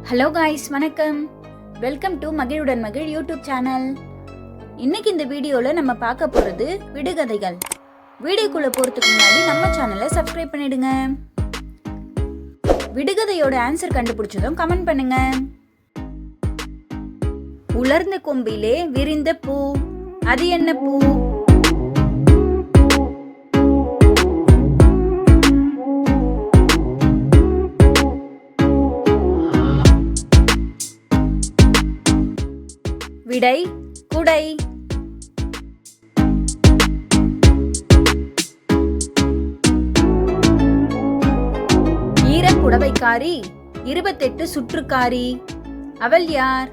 Hello guys, வணக்கம். Welcome to மகிழுடன் மகிழ் YouTube channel. இன்னைக்கு இந்த வீடியோவில் நம்ம பார்க்க போகிறது விடுகதைகள். வீடியோக்குள்ளே போகிறதுக்கு முன்னாடி நம்ம சேனலை சப்ஸ்கிரைப் பண்ணிடுங்க. விடுகதையோட ஆன்சர் கண்டுபிடிச்சதும் கமெண்ட் பண்ணுங்க. உலர்ந்த கொம்பிலே விரிந்த பூ, அது என்ன பூ? விடை குடை. ஈரப்புடவைக்காரி, 28 சுற்றுக்காரி, அவள் யார்?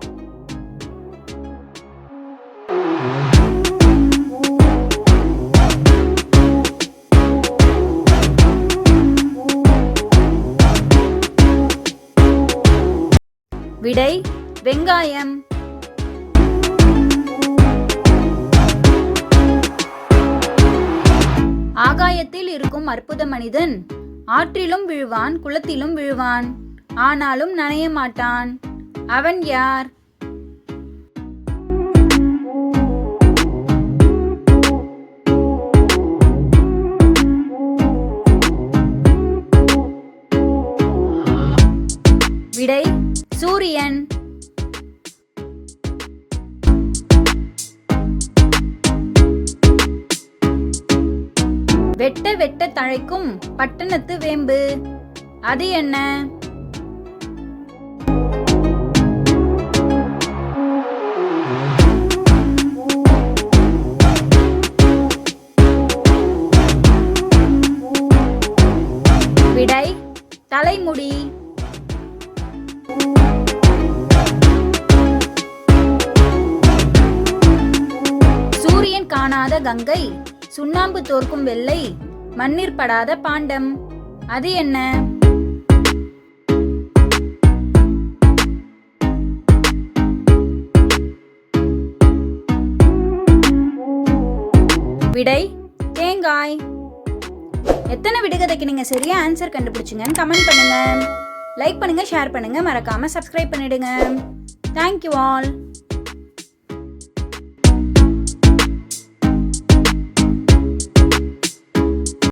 விடை வெங்காயம். ஆகாயத்தில் இருக்கும் அற்புத மனிதன், ஆற்றிலும் விழுவான், குளத்திலும் விழுவான், ஆனாலும் நனைய மாட்டான். அவன் யார்? விடை சூரியன். வெட்ட வெட்ட தழைக்கும் பட்டணத்து வேம்பு, அது என்ன? விடை தலைமுடி. சூரியன் காணாத கங்கை, சுண்ணாம்பு தோற்கும் வெள்ளை, மண்ணீர் படாத பாண்டம், அது என்ன? விடை தேங்காய். எத்தனை விடுகதைக்கு நீங்க சரியா ஆன்சர் கண்டுபிடிச்சிங்கன்னு கமெண்ட் பண்ணுங்க. லைக் பண்ணுங்க, ஷேர் பண்ணுங்க, மறக்காம சப்ஸ்கிரைப் பண்ணிடுங்க. Thank you all.